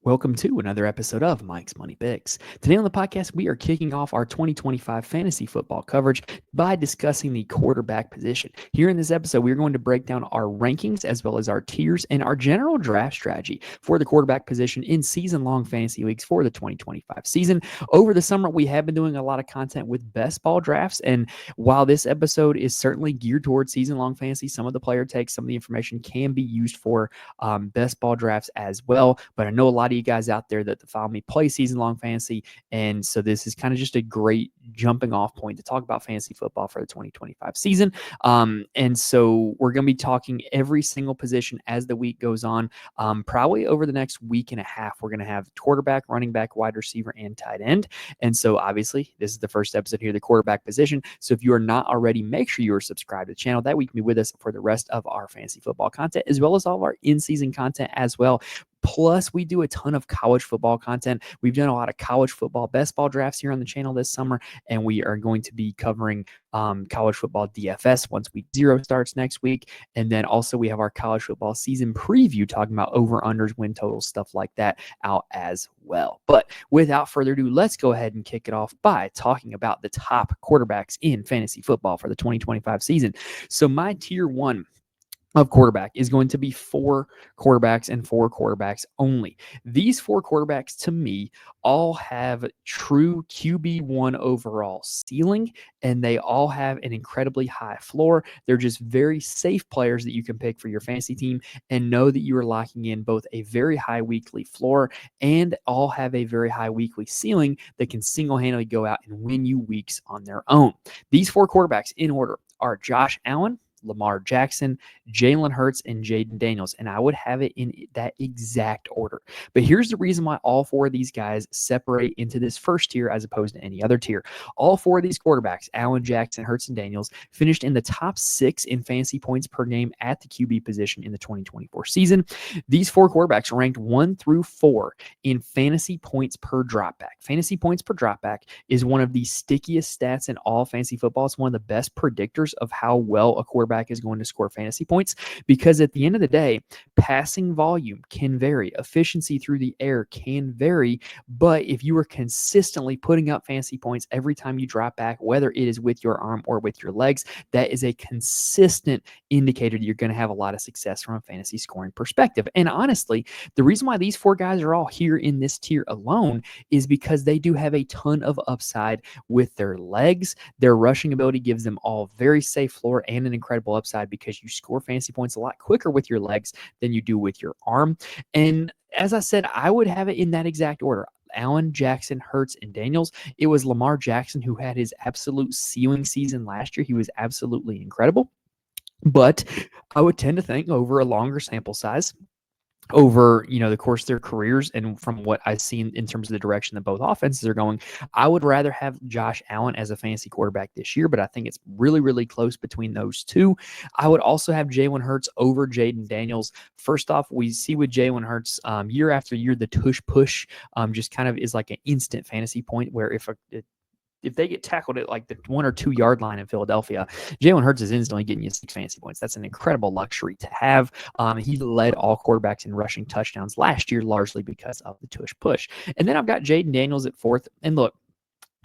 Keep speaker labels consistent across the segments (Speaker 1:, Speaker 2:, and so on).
Speaker 1: Welcome to another episode of Mike's Money Picks. Today on the podcast, we are kicking off our 2025 fantasy football coverage by discussing the quarterback position. Here in this episode, we're going to break down our rankings as well as our tiers and our general draft strategy for the quarterback position in season-long fantasy leagues for the 2025 season. Over the summer, we have been doing a lot of content with best ball drafts, and while this episode is certainly geared towards season-long fantasy, some of the player takes, some of the information can be used for best ball drafts as well. But I know a lot of you guys out there that follow me play season-long fantasy, and so this is kind of just a great jumping off point to talk about fantasy football for the 2025 season. And so we're going to be talking every single position as the week goes on. Probably over the next week and a half, we're going to have quarterback, running back, wide receiver, and tight end. And so obviously, this is the first episode here, the quarterback position. So if you are not already, make sure you are subscribed to the channel. That way you can be with us for the rest of our fantasy football content, as well as all of our in-season content as well. Plus, we do a ton of college football content. We've done a lot of college football best ball drafts here on the channel this summer, and we are going to be covering college football DFS once week 0 starts next week. And then also we have our college football season preview talking about over-unders, win totals, stuff like that out as well. But without further ado, let's go ahead and kick it off by talking about the top quarterbacks in fantasy football for the 2025 season. So my tier 1 of quarterback is going to be 4 quarterbacks and 4 quarterbacks only. These 4 quarterbacks, to me, all have true QB1 overall ceiling, and they all have an incredibly high floor. They're just very safe players that you can pick for your fantasy team and know that you are locking in both a very high weekly floor and all have a very high weekly ceiling that can single-handedly go out and win you weeks on their own. These 4 quarterbacks in order are Josh Allen, Lamar Jackson, Jalen Hurts, and Jaden Daniels. And I would have it in that exact order. But here's the reason why all 4 of these guys separate into this first tier as opposed to any other tier. All 4 of these quarterbacks, Allen, Jackson, Hurts, and Daniels, finished in the top 6 in fantasy points per game at the QB position in the 2024 season. These 4 quarterbacks ranked 1 through 4 in fantasy points per dropback. Fantasy points per dropback is one of the stickiest stats in all fantasy football. It's one of the best predictors of how well a quarterback is going to score fantasy points, because at the end of the day, passing volume can vary, efficiency through the air can vary, but if you are consistently putting up fantasy points every time you drop back, whether it is with your arm or with your legs, that is a consistent indicator that you're going to have a lot of success from a fantasy scoring perspective. And honestly, the reason why these 4 guys are all here in this tier alone is because they do have a ton of upside with their legs. Their rushing ability gives them all very safe floor and an incredible upside because you score fantasy points a lot quicker with your legs than you do with your arm. And as I said, I would have it in that exact order. Allen, Jackson, Hurts, and Daniels. It was Lamar Jackson who had his absolute ceiling season last year. He was absolutely incredible. But I would tend to think over a longer sample size, over the course of their careers, and from what I've seen in terms of the direction that both offenses are going, I would rather have Josh Allen as a fantasy quarterback this year, but I think it's really, really close between those 2. I would also have Jalen Hurts over Jaden Daniels. First off, we see with Jalen Hurts year after year, the tush push just kind of is like an instant fantasy point, where if they get tackled at like the 1 or 2 yard line in Philadelphia, Jalen Hurts is instantly getting you 6 fantasy points. That's an incredible luxury to have. He led all quarterbacks in rushing touchdowns last year, largely because of the tush push. And then I've got Jaden Daniels at 4th. And look,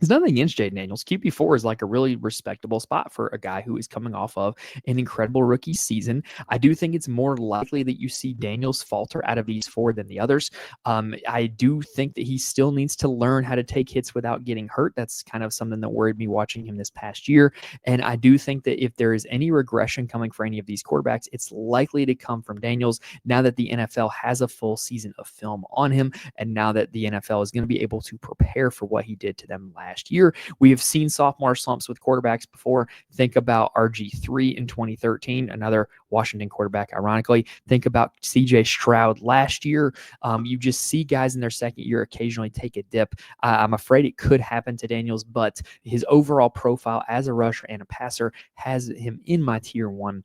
Speaker 1: there's nothing against Jaden Daniels. QB4 is like a really respectable spot for a guy who is coming off of an incredible rookie season. I do think it's more likely that you see Daniels falter out of these 4 than the others. I do think that he still needs to learn how to take hits without getting hurt. That's kind of something that worried me watching him this past year. And I do think that if there is any regression coming for any of these quarterbacks, it's likely to come from Daniels now that the NFL has a full season of film on him, and now that the NFL is going to be able to prepare for what he did to them last year. We have seen sophomore slumps with quarterbacks before. Think about RG3 in 2013, another Washington quarterback, ironically. Think about CJ Stroud last year. You just see guys in their second year occasionally take a dip. I'm afraid it could happen to Daniels, but his overall profile as a rusher and a passer has him in my tier 1,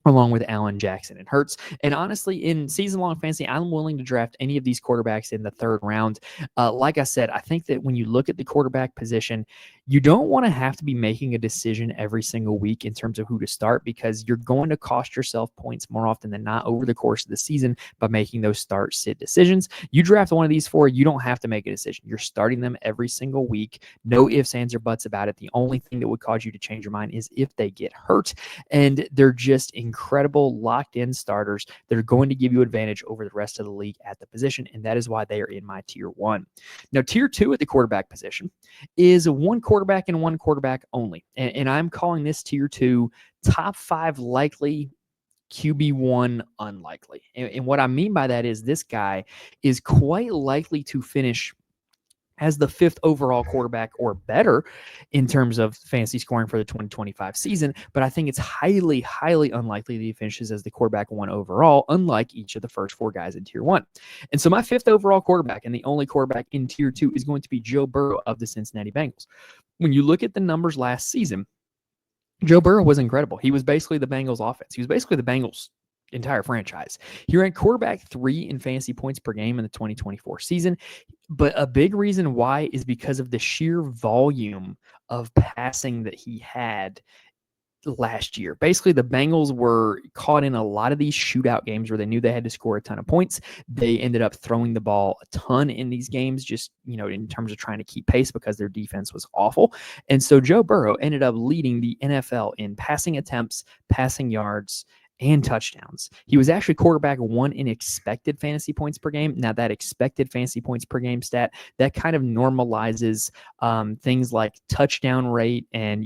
Speaker 1: along with Allen, Jackson, and Hurts. And honestly, in season-long fantasy, I'm willing to draft any of these quarterbacks in the 3rd round. Like I said, I think that when you look at the quarterback position, You don't want to have to be making a decision every single week in terms of who to start, because you're going to cost yourself points more often than not over the course of the season by making those start sit decisions. You draft one of these four, you don't have to make a decision. You're starting them every single week. No ifs, ands, or buts about it. The only thing that would cause you to change your mind is if they get hurt. And they're just incredible locked in starters that are going to give you advantage over the rest of the league at the position. And that is why they are in my tier 1. Now, tier 2 at the quarterback position is one quarterback and one quarterback only. And I'm calling this tier 2 top 5 likely, QB1 unlikely. And what I mean by that is this guy is quite likely to finish as the 5th overall quarterback or better in terms of fantasy scoring for the 2025 season. But I think it's highly, highly unlikely that he finishes as the quarterback 1 overall, unlike each of the first 4 guys in tier 1. And so my 5th overall quarterback and the only quarterback in tier 2 is going to be Joe Burrow of the Cincinnati Bengals. When you look at the numbers last season, Joe Burrow was incredible. He was basically the Bengals offense. He was basically the Bengals entire franchise. He ranked quarterback 3 in fantasy points per game in the 2024 season. But a big reason why is because of the sheer volume of passing that he had last year. Basically, the Bengals were caught in a lot of these shootout games where they knew they had to score a ton of points. They ended up throwing the ball a ton in these games, just, in terms of trying to keep pace because their defense was awful. And so Joe Burrow ended up leading the NFL in passing attempts, passing yards, and touchdowns. He was actually quarterback 1 in expected fantasy points per game. Now, that expected fantasy points per game stat, that kind of normalizes things like touchdown rate and,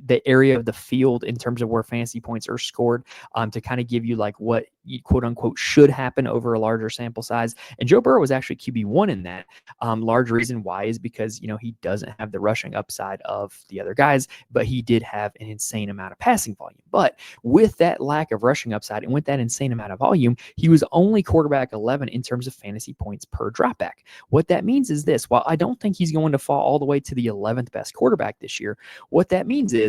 Speaker 1: the area of the field in terms of where fantasy points are scored, to kind of give you like what quote unquote should happen over a larger sample size. And Joe Burrow was actually QB1 in that. Large reason why is because, he doesn't have the rushing upside of the other guys, but he did have an insane amount of passing volume. But with that lack of rushing upside and with that insane amount of volume, he was only quarterback 11 in terms of fantasy points per dropback. What that means is this: while I don't think he's going to fall all the way to the 11th best quarterback this year, what that means is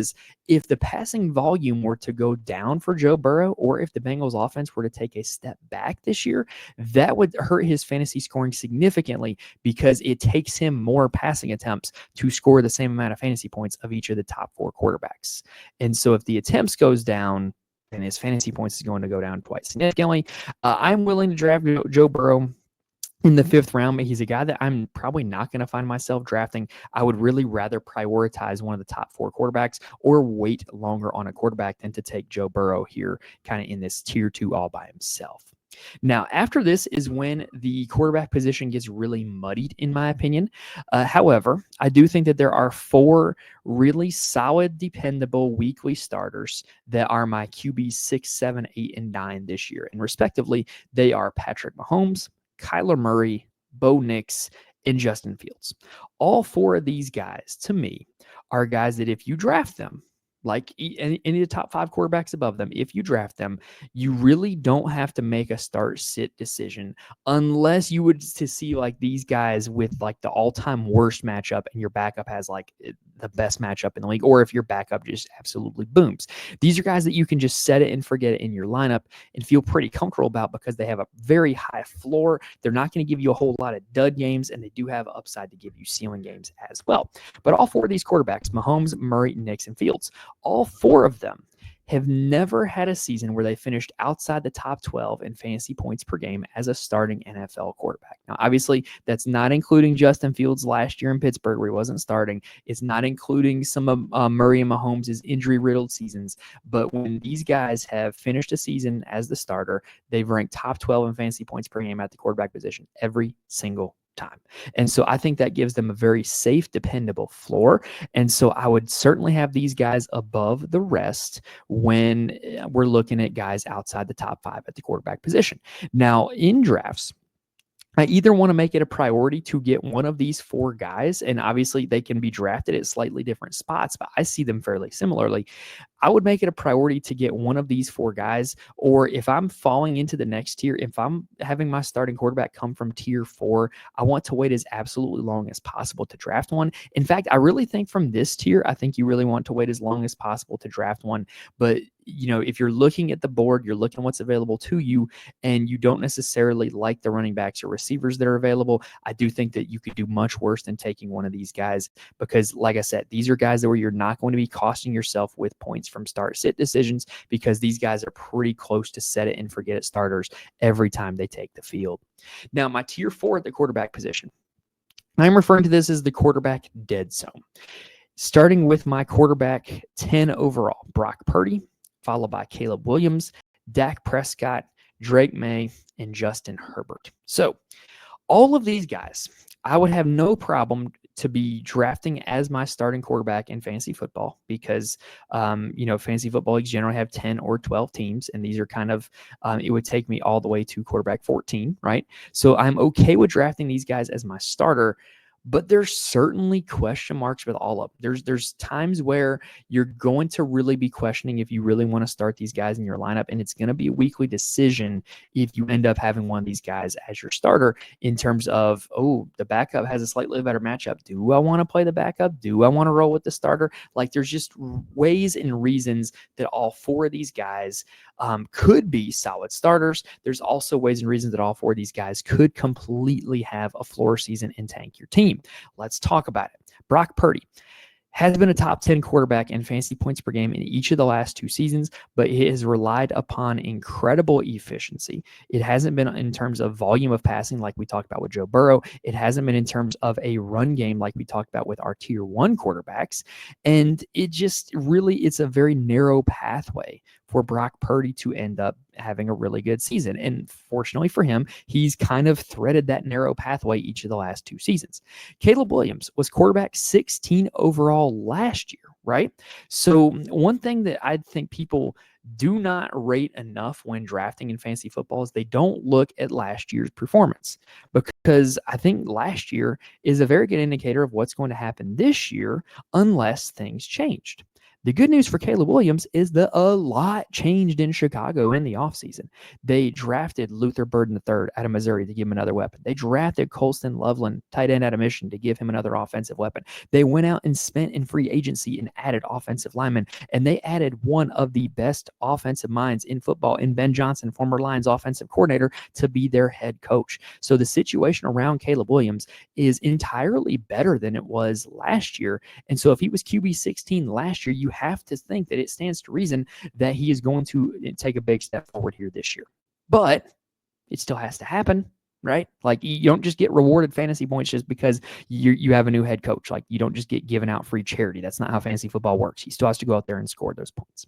Speaker 1: if the passing volume were to go down for Joe Burrow, or if the Bengals offense were to take a step back this year, that would hurt his fantasy scoring significantly because it takes him more passing attempts to score the same amount of fantasy points of each of the top 4 quarterbacks. And so if the attempts goes down, then his fantasy points is going to go down quite significantly. I'm willing to draft Joe Burrow in the 5th round, but he's a guy that I'm probably not going to find myself drafting. I would really rather prioritize one of the top 4 quarterbacks or wait longer on a quarterback than to take Joe Burrow here kind of in this tier 2 all by himself. Now, after this is when the quarterback position gets really muddied, in my opinion. However, I do think that there are 4 really solid, dependable weekly starters that are my QB 6, 7, 8, and 9 this year. And respectively, they are Patrick Mahomes, Kyler Murray, Bo Nix, and Justin Fields. All 4 of these guys, to me, are guys that if you draft them, like any of the top 5 quarterbacks above them, if you draft them, you really don't have to make a start-sit decision unless you would to see like these guys with like the all-time worst matchup and your backup has like the best matchup in the league, or if your backup just absolutely booms. These are guys that you can just set it and forget it in your lineup and feel pretty comfortable about because they have a very high floor. They're not going to give you a whole lot of dud games, and they do have upside to give you ceiling games as well. But all 4 of these quarterbacks, Mahomes, Murray, Nix, and Fields, all 4 of them have never had a season where they finished outside the top 12 in fantasy points per game as a starting NFL quarterback. Now, obviously, that's not including Justin Fields last year in Pittsburgh where he wasn't starting. It's not including some of Murray and Mahomes' injury-riddled seasons. But when these guys have finished a season as the starter, they've ranked top 12 in fantasy points per game at the quarterback position every single time. And so I think that gives them a very safe, dependable floor. And so I would certainly have these guys above the rest when we're looking at guys outside the top 5 at the quarterback position. Now, in drafts, I either want to make it a priority to get one of these 4 guys, and obviously they can be drafted at slightly different spots, but I see them fairly similarly. I would make it a priority to get one of these 4 guys. Or if I'm falling into the next tier, if I'm having my starting quarterback come from tier 4, I want to wait as absolutely long as possible to draft one. In fact, I really think from this tier, I think you really want to wait as long as possible to draft one. But if you're looking at the board, you're looking at what's available to you, and you don't necessarily like the running backs or receivers that are available, I do think that you could do much worse than taking one of these guys, because like I said, these are guys where you're not going to be costing yourself with points from start sit decisions, because these guys are pretty close to set it and forget it starters every time they take the field. Now, my tier 4 at the quarterback position, I'm referring to this as the quarterback dead zone. Starting with my quarterback 10 overall, Brock Purdy, followed by Caleb Williams, Dak Prescott, Drake May, and Justin Herbert. So all of these guys, I would have no problem to be drafting as my starting quarterback in fantasy football, because, fantasy football leagues generally have 10 or 12 teams, and these are kind of, it would take me all the way to quarterback 14, right? So I'm okay with drafting these guys as my starter. But there's certainly question marks with all of them. There's times where you're going to really be questioning if you really want to start these guys in your lineup, and it's going to be a weekly decision if you end up having one of these guys as your starter, in terms of, the backup has a slightly better matchup. Do I want to play the backup? Do I want to roll with the starter? Like, there's just ways and reasons that all 4 of these guys could be solid starters. There's also ways and reasons that all 4 of these guys could completely have a floor season and tank your team. Let's talk about it. Brock Purdy has been a top 10 quarterback in fantasy points per game in each of the last 2 seasons, but he has relied upon incredible efficiency. It hasn't been in terms of volume of passing like we talked about with Joe Burrow. It hasn't been in terms of a run game like we talked about with our tier 1 quarterbacks. And it just really, it's a very narrow pathway for Brock Purdy to end up having a really good season. And fortunately for him, he's kind of threaded that narrow pathway each of the last 2 seasons. Caleb Williams was quarterback 16 overall last year, right? So one thing that I think people do not rate enough when drafting in fantasy football is they don't look at last year's performance, because I think last year is a very good indicator of what's going to happen this year unless things changed. The good news for Caleb Williams is that a lot changed in Chicago in the offseason. They drafted Luther Burden III out of Missouri to give him another weapon. They drafted Colston Loveland, tight end out of Michigan, to give him another offensive weapon. They went out and spent in free agency and added offensive linemen, and they added one of the best offensive minds in football in Ben Johnson, former Lions offensive coordinator, to be their head coach. So the situation around Caleb Williams is entirely better than it was last year. And so if he was QB 16 last year, you have to think that it stands to reason that he is going to take a big step forward here this year. But it still has to happen, right? Like, you don't just get rewarded fantasy points just because you have a new head coach. Like, you don't just get given out free charity. That's not how fantasy football works. He still has to go out there and score those points.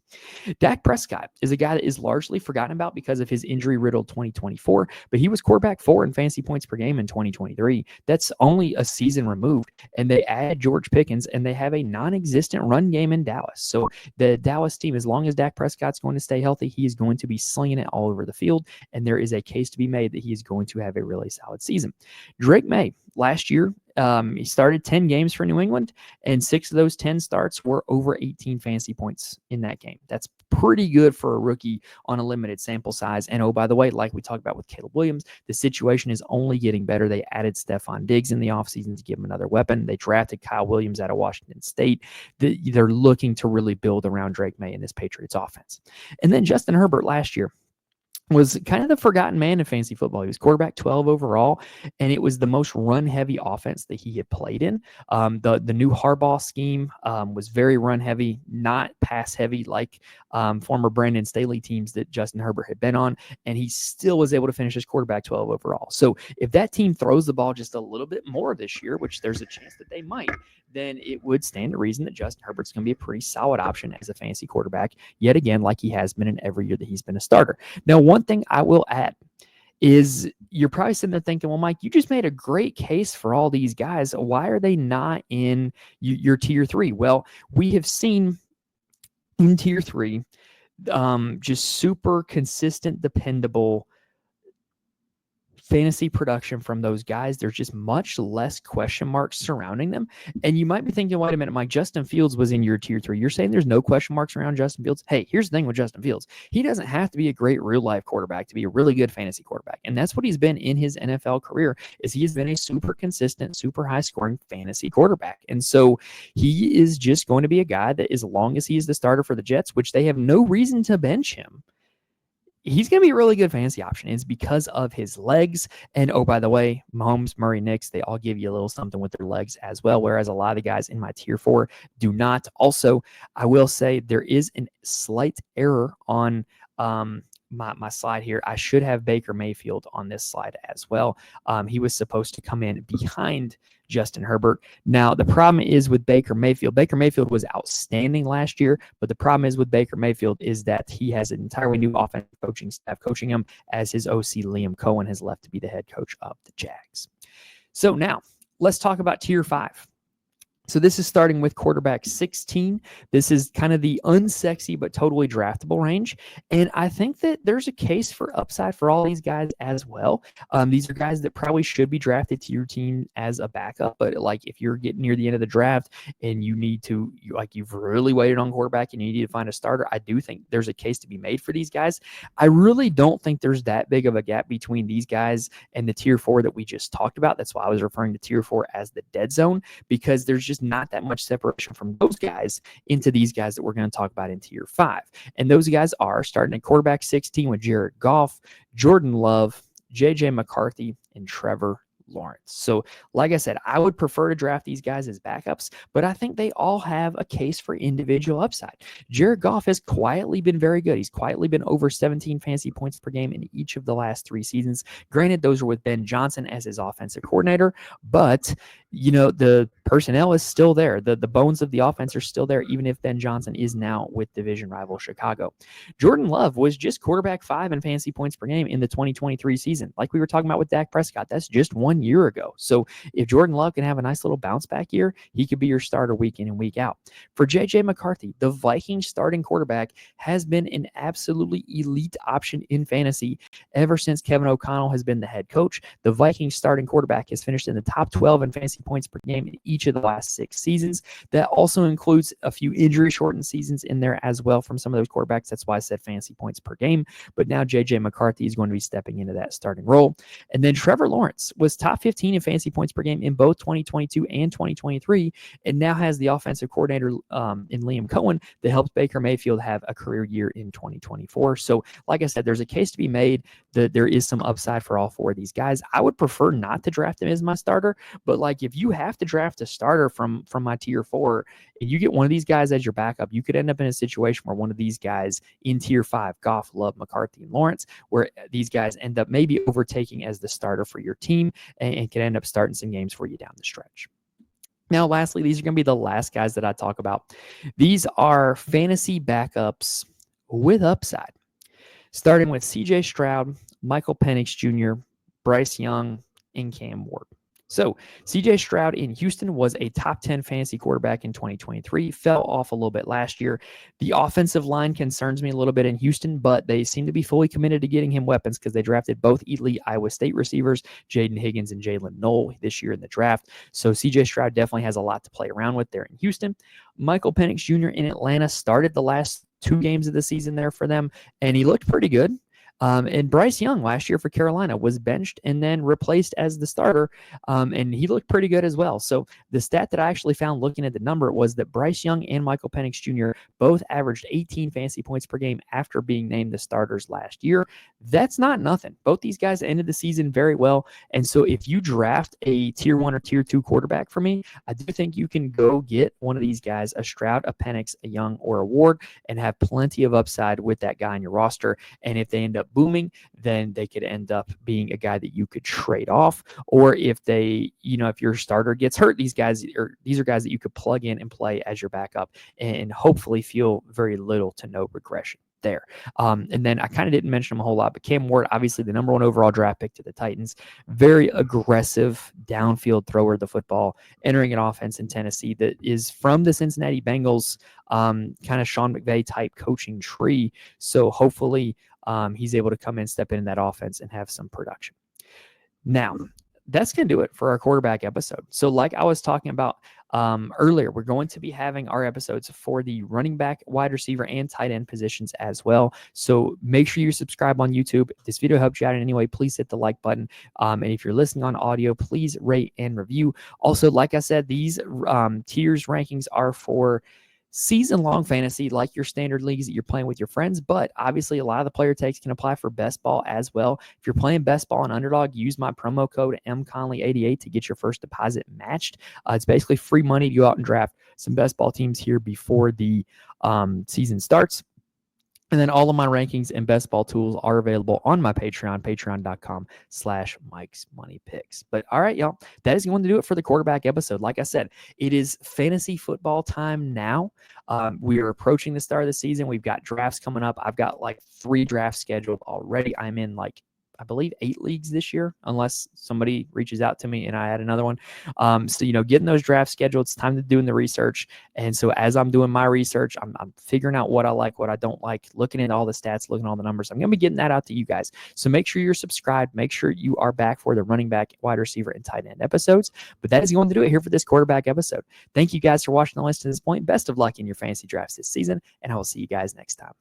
Speaker 1: Dak Prescott is a guy that is largely forgotten about because of his injury-riddled 2024, but he was quarterback 4 in fantasy points per game in 2023. That's only a season removed, and they add George Pickens, and they have a non-existent run game in Dallas. So the Dallas team, as long as Dak Prescott's going to stay healthy, he is going to be slinging it all over the field, and there is a case to be made that he is going to have a really solid season. Drake May, last year, he started 10 games for New England, and 6 of those 10 starts were over 18 fantasy points in that game. That's pretty good for a rookie on a limited sample size. And oh, by the way, like we talked about with Caleb Williams, the situation is only getting better. They added Stephon Diggs in the offseason to give him another weapon. They drafted Kyle Williams out of Washington State. They're looking to really build around Drake May in this Patriots offense. And then Justin Herbert last year was kind of the forgotten man in fantasy football. He was quarterback 12 overall, and it was the most run-heavy offense that he had played in. The new Harbaugh scheme was very run-heavy, not pass-heavy like former Brandon Staley teams that Justin Herbert had been on, and he still was able to finish as quarterback 12 overall. So if that team throws the ball just a little bit more this year, which there's a chance that they might, then it would stand to reason that Justin Herbert's going to be a pretty solid option as a fantasy quarterback, yet again, like he has been in every year that he's been a starter. Now, one thing I will add is you're probably sitting there thinking, well, Mike, you just made a great case for all these guys. Why are they not in your tier 3? Well, we have seen in tier 3 just super consistent, dependable fantasy production from those guys, there's just much less question marks surrounding them. And you might be thinking, wait a minute, Mike, Justin Fields was in your tier 3. You're saying there's no question marks around Justin Fields? Hey, here's the thing with Justin Fields. He doesn't have to be a great real life quarterback to be a really good fantasy quarterback. And that's what he's been in his NFL career, is he has been a super consistent, super high scoring fantasy quarterback. And so he is just going to be a guy that, as long as he is the starter for the Jets, which they have no reason to bench him, he's going to be a really good fantasy option. It's because of his legs. And oh, by the way, Mahomes, Murray, Nix, they all give you a little something with their legs as well, whereas a lot of the guys in my tier 4 do not. Also, I will say there is a slight error on my slide here. I should have Baker Mayfield on this slide as well. He was supposed to come in behind Justin Herbert. Now, the problem is with Baker Mayfield. Baker Mayfield was outstanding last year, but the problem is with Baker Mayfield is that he has an entirely new offensive coaching staff coaching him, as his OC Liam Cohen has left to be the head coach of the Jags. So now let's talk about tier 5. So this is starting with quarterback 16. This is kind of the unsexy but totally draftable range. And I think that there's a case for upside for all these guys as well. These are guys that probably should be drafted to your team as a backup. But like if you're getting near the end of the draft and you need to, you've really waited on quarterback and you need to find a starter, I do think there's a case to be made for these guys. I really don't think there's that big of a gap between these guys and the tier 4 that we just talked about. That's why I was referring to tier 4 as the dead zone, because there's just not that much separation from those guys into these guys that we're going to talk about in tier 5. And those guys are starting at quarterback 16 with Jared Goff, Jordan Love, JJ McCarthy, and Trevor Lawrence. So like I said, I would prefer to draft these guys as backups, but I think they all have a case for individual upside. Jared Goff has quietly been very good. He's quietly been over 17 fantasy points per game in each of the last 3 seasons. Granted, those are with Ben Johnson as his offensive coordinator, but the personnel is still there. The bones of the offense are still there, even if Ben Johnson is now with division rival Chicago. Jordan Love was just quarterback 5 in fantasy points per game in the 2023 season. Like we were talking about with Dak Prescott, that's just 1 year ago. So if Jordan Love can have a nice little bounce back year, he could be your starter week in and week out. For JJ McCarthy, the Vikings starting quarterback has been an absolutely elite option in fantasy ever since Kevin O'Connell has been the head coach. The Vikings starting quarterback has finished in the top 12 in fantasy points per game in each of the last 6 seasons. That also includes a few injury-shortened seasons in there as well from some of those quarterbacks. That's why I said fantasy points per game. But now JJ McCarthy is going to be stepping into that starting role. And then Trevor Lawrence was top 15 in fantasy points per game in both 2022 and 2023, and now has the offensive coordinator in Liam Cohen that helps Baker Mayfield have a career year in 2024. So like I said, there's a case to be made that there is some upside for all 4 of these guys. I would prefer not to draft them as my starter, but like if you have to draft a starter from my tier 4 and you get one of these guys as your backup, you could end up in a situation where one of these guys in tier 5, Goff, Love, McCarthy, and Lawrence, where these guys end up maybe overtaking as the starter for your team and can end up starting some games for you down the stretch. Now, lastly, these are going to be the last guys that I talk about. These are fantasy backups with upside, starting with CJ Stroud, Michael Penix Jr., Bryce Young, and Cam Ward. So CJ Stroud in Houston was a top 10 fantasy quarterback in 2023, fell off a little bit last year. The offensive line concerns me a little bit in Houston, but they seem to be fully committed to getting him weapons because they drafted both elite Iowa State receivers, Jaden Higgins and Jalen Knoll, this year in the draft. So CJ Stroud definitely has a lot to play around with there in Houston. Michael Penix Jr. in Atlanta started the last 2 games of the season there for them, and he looked pretty good. And Bryce Young last year for Carolina was benched and then replaced as the starter, and he looked pretty good as well. So the stat that I actually found looking at the number was that Bryce Young and Michael Penix Jr. both averaged 18 fantasy points per game after being named the starters last year. That's not nothing. Both these guys ended the season very well, and so if you draft a tier 1 or tier 2 quarterback for me, I do think you can go get one of these guys, a Stroud, a Penix, a Young, or a Ward, and have plenty of upside with that guy in your roster. And if they end up booming, then they could end up being a guy that you could trade off. Or if they, if your starter gets hurt, these are guys that you could plug in and play as your backup and hopefully feel very little to no regression there. And then I kind of didn't mention him a whole lot, but Cam Ward, obviously the number 1 overall draft pick to the Titans, very aggressive downfield thrower of the football, entering an offense in Tennessee that is from the Cincinnati Bengals, kind of Sean McVay type coaching tree. So hopefully he's able to come in, step in that offense and have some production. Now, that's going to do it for our quarterback episode. So, like I was talking about earlier, we're going to be having our episodes for the running back, wide receiver, and tight end positions as well. So, make sure you subscribe on YouTube. If this video helped you out in any way, please hit the like button. And if you're listening on audio, please rate and review. Also, like I said, these tiers rankings are for season-long fantasy, like your standard leagues that you're playing with your friends, but obviously a lot of the player takes can apply for best ball as well. If you're playing best ball and underdog, use my promo code MConley88 to get your first deposit matched. It's basically free money to go out and draft some best ball teams here before the season starts. And then all of my rankings and best ball tools are available on my Patreon, patreon.com/Mike's Money Picks. But all right, y'all, that is going to do it for the quarterback episode. Like I said, it is fantasy football time now. We are approaching the start of the season. We've got drafts coming up. I've got like 3 drafts scheduled already. I'm in I believe 8 leagues this year, unless somebody reaches out to me and I add another one. So, getting those drafts scheduled, it's time to doing the research. And so as I'm doing my research, I'm figuring out what I like, what I don't like, looking at all the stats, looking at all the numbers. I'm going to be getting that out to you guys. So make sure you're subscribed. Make sure you are back for the running back, wide receiver, and tight end episodes. But that is going to do it here for this quarterback episode. Thank you guys for watching the list to this point. Best of luck in your fantasy drafts this season, and I will see you guys next time.